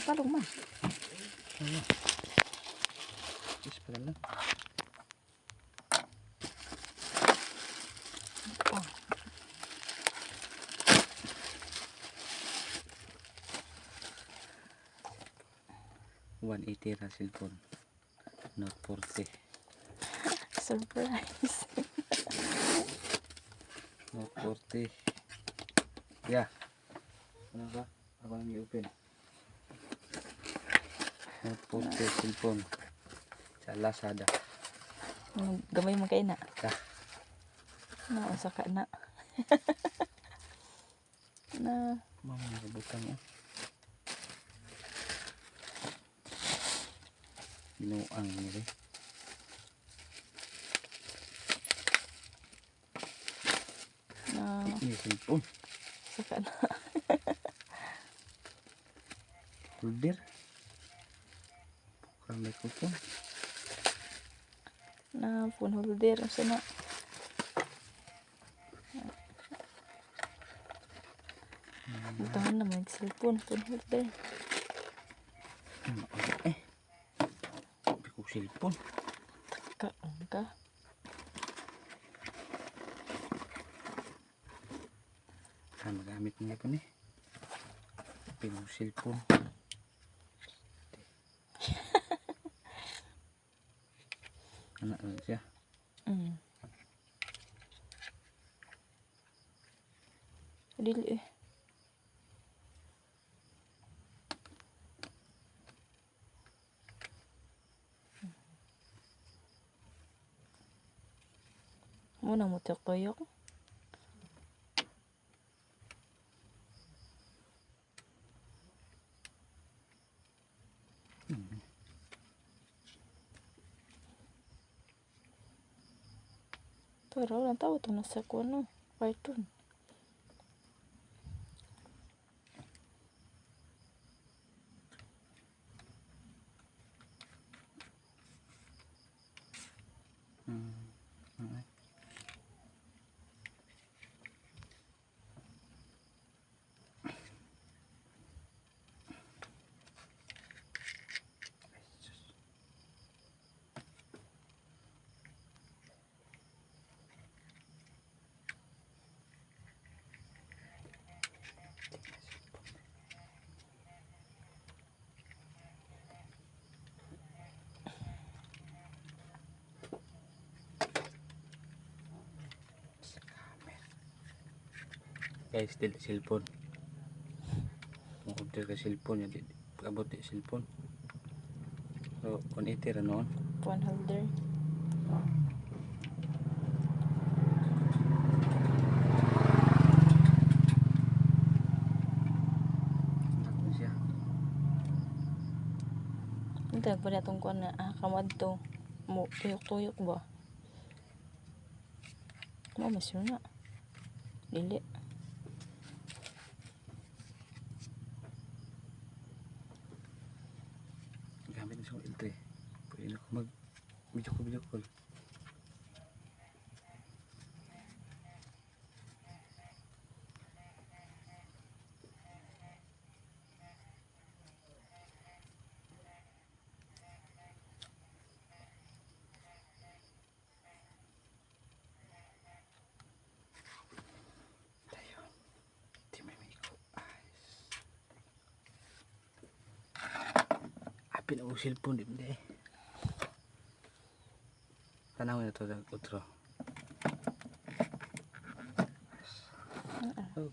Palong man. Ano? Is pala lang. Oh. $180 na cellphone. Note 40. Surprise. Note 40. Yeah. Ano ba? Ako nang i-open. Note 40 cellphone. Sa Lazada. Gamay mo kayo na. Yeah. Nausa ka na. Na. Mama, nabutang mo. Binuang nila. Na. Ini cellphone. Saka na. Holder. Bukan microphone. Na phone holder. Asa na. Butahan na may cellphone. Phone holder. Biko cellphone. Kaon ka. Kan magamit niya po ni. Biko cellphone. Anak lang siya. Dili eh. Muna mo tuyok-tuyok. Pero lang tao ito nasa ko ano. Cartoon. Guys, dili cellphone. Order ka cellphone yan. Pag-abot di cellphone. So, 180 ra noon. Phone holder. Ano siya? Hindi pa na itong kuwan na kamad to. Mo tuyok-tuyok ba? Mas yun na. Dili. Gamit na siya L3. Pwede na ako mag-video call. Apin ang cellphone di ba? Tanawin na ito sa utro. Oh.